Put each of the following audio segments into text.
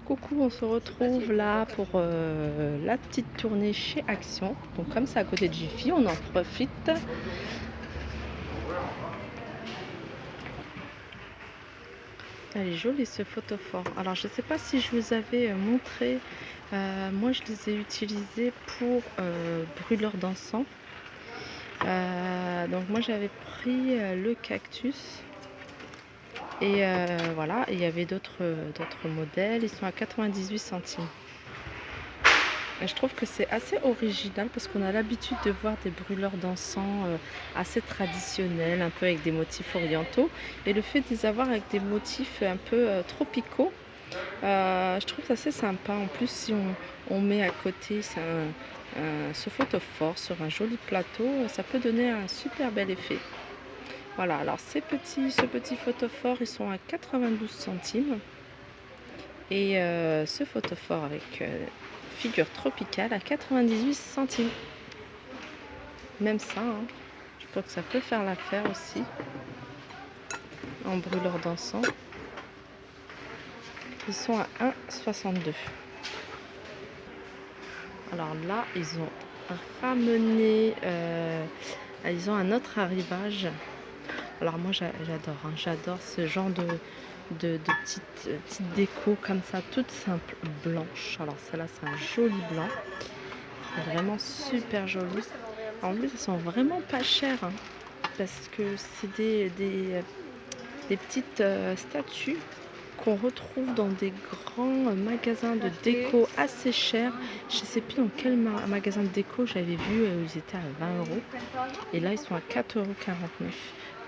Coucou, on se retrouve là pour la petite tournée chez Action. Donc comme c'est à côté de Jiffy, on en profite. Elle est jolie ce photophore. Alors je ne sais pas si je vous avais montré, moi je les ai utilisés pour brûleur d'encens. Donc moi j'avais pris le cactus. Et voilà, il y avait d'autres modèles, ils sont à 98 centimes. Et je trouve que c'est assez original parce qu'on a l'habitude de voir des brûleurs d'encens assez traditionnels, un peu avec des motifs orientaux. Et le fait de les avoir avec des motifs un peu tropicaux, je trouve ça assez sympa. En plus, si on met à côté ce photophore sur un joli plateau, ça peut donner un super bel effet. Voilà, alors ce petit photophore, ils sont à 92 centimes. Et ce photophore avec figure tropicale à 98 centimes. Même ça, hein, je pense que ça peut faire l'affaire aussi. En brûleur d'encens. Ils sont à 1,62. Alors là, ils ont ramené... ils ont un autre arrivage. Alors moi j'adore, hein, j'adore ce genre de petites déco comme ça, toute simple, blanche. Alors celle-là c'est un joli blanc, vraiment super joli. En plus elles sont vraiment pas chères, hein, parce que c'est des petites statues qu'on retrouve dans des grands magasins de déco assez chers. Je sais plus dans quel magasin de déco j'avais vu, ils étaient à 20 euros. Et là ils sont à 4,49 €.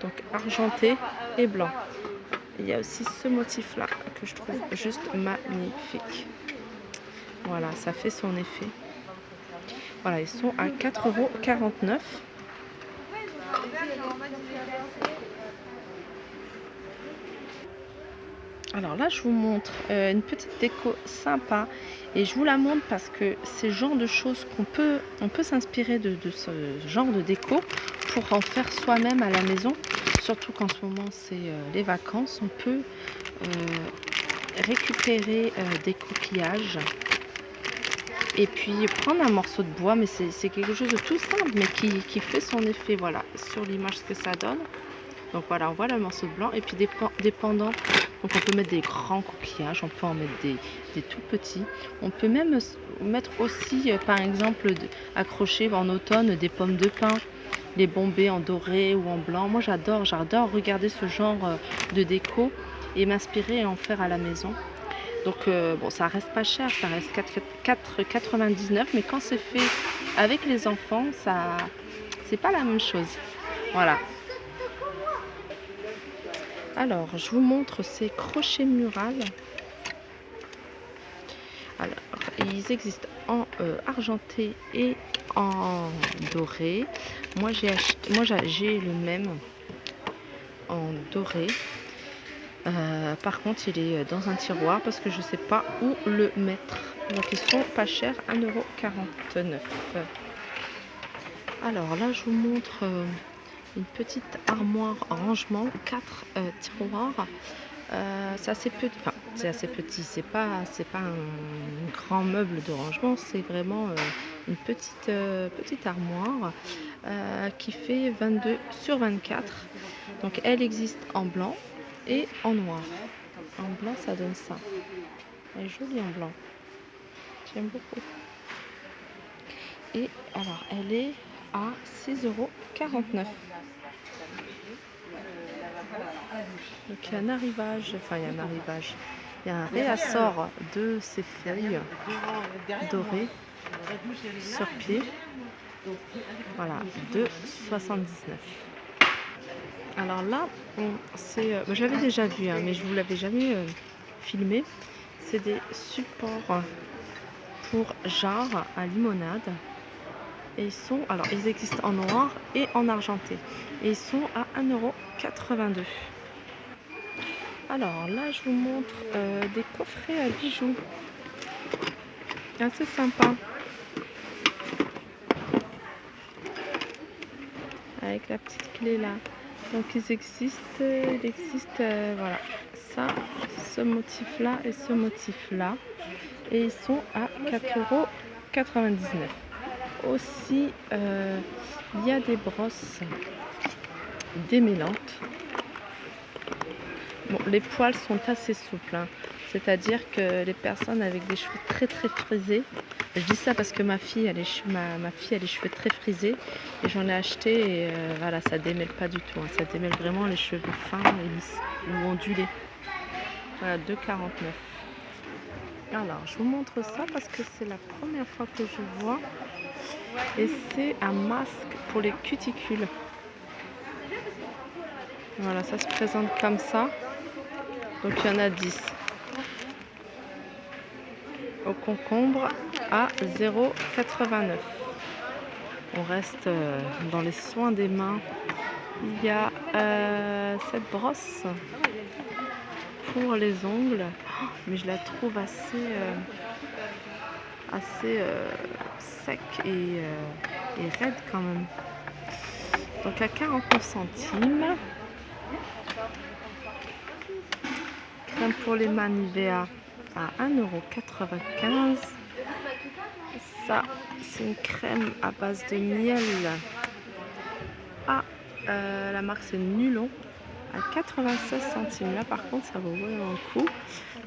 Donc argenté et blanc. Il y a aussi ce motif là que je trouve juste magnifique. Voilà, ça fait son effet. Voilà, ils sont à 4,49 €. Alors là, je vous montre une petite déco sympa. Et je vous la montre parce que c'est le genre de choses on peut s'inspirer de ce genre de déco pour en faire soi-même à la maison. Surtout qu'en ce moment, c'est les vacances. On peut récupérer des coquillages et puis prendre un morceau de bois, mais c'est quelque chose de tout simple mais qui fait son effet. Voilà, sur l'image ce que ça donne. Donc voilà, on voit le morceau de blanc et puis des pendants. Donc on peut mettre des grands coquillages, on peut en mettre des tout petits. On peut même mettre aussi, par exemple, accrocher en automne des pommes de pin, les bomber en doré ou en blanc. Moi j'adore regarder ce genre de déco et m'inspirer et en faire à la maison. Donc bon, ça reste pas cher, ça reste 4,99 €, mais quand c'est fait avec les enfants, ça c'est pas la même chose. Voilà. Alors, je vous montre ces crochets murales. Alors, ils existent en argenté et en doré. Moi, j'ai le même en doré. Par contre, il est dans un tiroir parce que je ne sais pas où le mettre. Donc, ils sont pas chers, 1,49 €. Alors là, je vous montre une petite armoire rangement, 4 tiroirs. C'est assez petit, enfin c'est assez petit, c'est pas un grand meuble de rangement, c'est vraiment une petite armoire qui fait 22 sur 24. Donc elle existe en blanc et en noir. En blanc ça donne ça. Elle est jolie en blanc. J'aime beaucoup. Et alors elle est à 6,49 €. Donc il y a un arrivage, il y a un réassort de ces feuilles dorées sur pied. Voilà, 2,79 €. Alors là, j'avais déjà vu, hein, mais je vous l'avais jamais filmé. C'est des supports pour jarres à limonade. Et ils existent en noir et en argenté. Et ils sont à 1,82 €. Alors là, je vous montre des coffrets à bijoux. Assez sympa. Avec la petite clé là. Donc il existe, voilà. Ça, ce motif-là et ce motif-là. Et ils sont à 4,99 €. Aussi, il y a des brosses démêlantes. Bon, les poils sont assez souples, hein. C'est-à-dire que les personnes avec des cheveux très frisés, je dis ça parce que ma fille a les cheveux très frisés et j'en ai acheté et voilà, ça démêle pas du tout, hein. Ça démêle vraiment les cheveux fins et lisses ou ondulés. Voilà, 2,49 €. Alors, je vous montre ça parce que c'est la première fois que je vois. Et c'est un masque pour les cuticules. Voilà, ça se présente comme ça. Donc il y en a 10. Au concombre à 0,89 €. On reste dans les soins des mains. Il y a cette brosse pour les ongles, mais je la trouve assez sec et raide quand même. Donc à 49 centimes. Crème pour les mains Nivea à 1,95 €. Ça, c'est une crème à base de miel. La marque c'est Nulon à 96 centimes. Là par contre ça vaut vraiment le coup.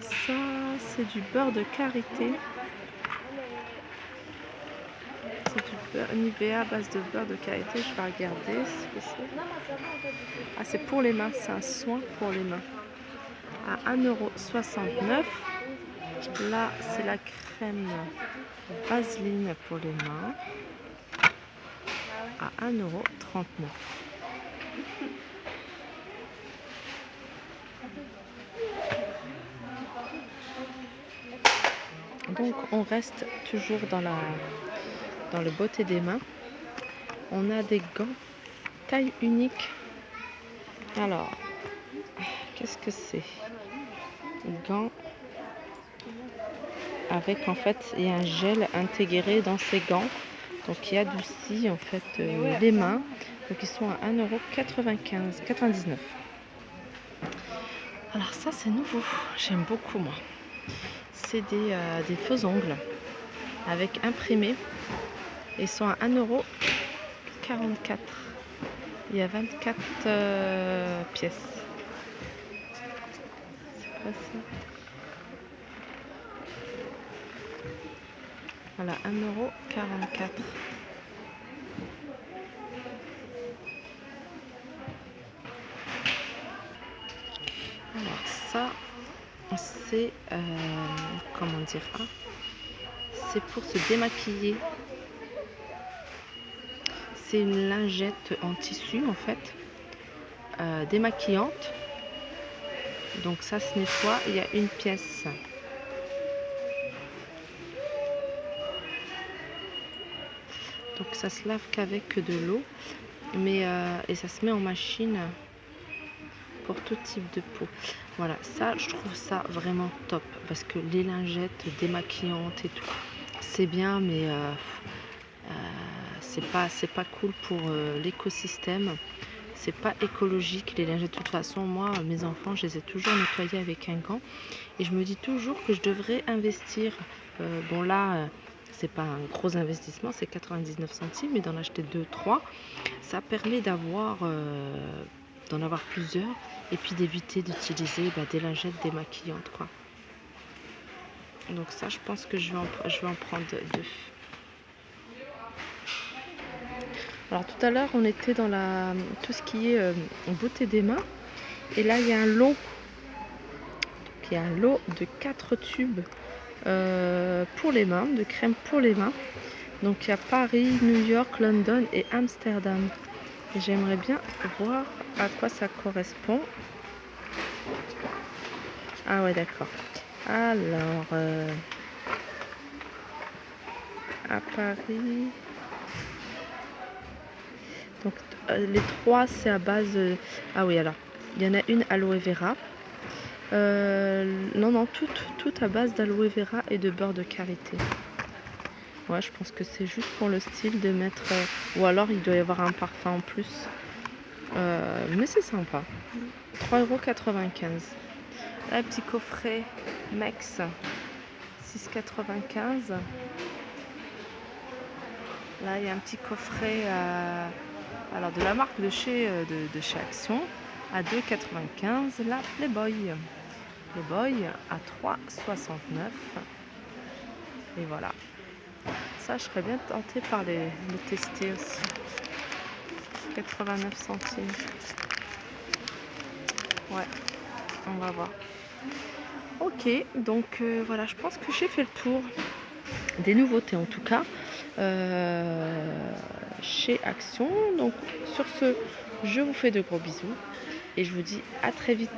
Ça c'est du beurre de karité. C'est du beurre Nivea à base de beurre de karité. Je vais regarder ce que c'est. Ah, c'est pour les mains, c'est un soin pour les mains. À 1,69 €. Là c'est la crème Vaseline pour les mains à 1,39 €. Donc on reste toujours dans le beauté des mains. On a des gants taille unique. Alors, qu'est-ce que c'est? Gants avec en fait il y a un gel intégré dans ces gants, donc qui adoucit en fait les mains. Donc ils sont à 1,99 €. Alors ça c'est nouveau, j'aime beaucoup moi. C'est des faux ongles avec imprimé. Ils sont à 1,44 €. Il y a 24 pièces. C'est quoi ça? Voilà, 1,44 €. Alors ça, c'est comment dire, c'est pour se démaquiller. C'est une lingette en tissu en fait, démaquillante. Donc ça se nettoie, il y a une pièce. Donc ça se lave qu'avec de l'eau, mais et ça se met en machine pour tout type de peau. Voilà, ça je trouve ça vraiment top parce que les lingettes démaquillantes et tout, c'est bien, mais c'est pas cool pour l'écosystème. C'est pas écologique les lingettes. De toute façon, moi, mes enfants, je les ai toujours nettoyés avec un gant. Et je me dis toujours que je devrais investir. Bon là, c'est pas un gros investissement, c'est 99 centimes, mais d'en acheter 2, 3, ça permet d'en avoir plusieurs et puis d'éviter d'utiliser des lingettes démaquillantes, quoi. Donc ça, je pense que je vais en prendre 2. Alors tout à l'heure, on était dans tout ce qui est beauté des mains. Et là, il y a un lot. Donc, il y a un lot de 4 tubes pour les mains, de crème pour les mains. Donc il y a Paris, New York, London et Amsterdam. Et j'aimerais bien voir à quoi ça correspond. Ah ouais, d'accord. Alors, à Paris... Donc les 3 c'est à base ah oui, alors il y en a une aloe vera, non, tout à base d'aloe vera et de beurre de karité. Ouais, je pense que c'est juste pour le style de mettre ou alors il doit y avoir un parfum en plus, mais c'est sympa. 3,95 €. Là, petit coffret Mex 6,95. Là, il y a un petit coffret alors de la marque de chez Action à 2,95. Là, Playboy à 3,69. Et voilà. Ça, je serais bien tentée par le tester aussi. 89 centimes. Ouais, on va voir. Ok, donc voilà, je pense que j'ai fait le tour des nouveautés en tout cas chez Action. Donc sur ce, je vous fais de gros bisous et je vous dis à très vite.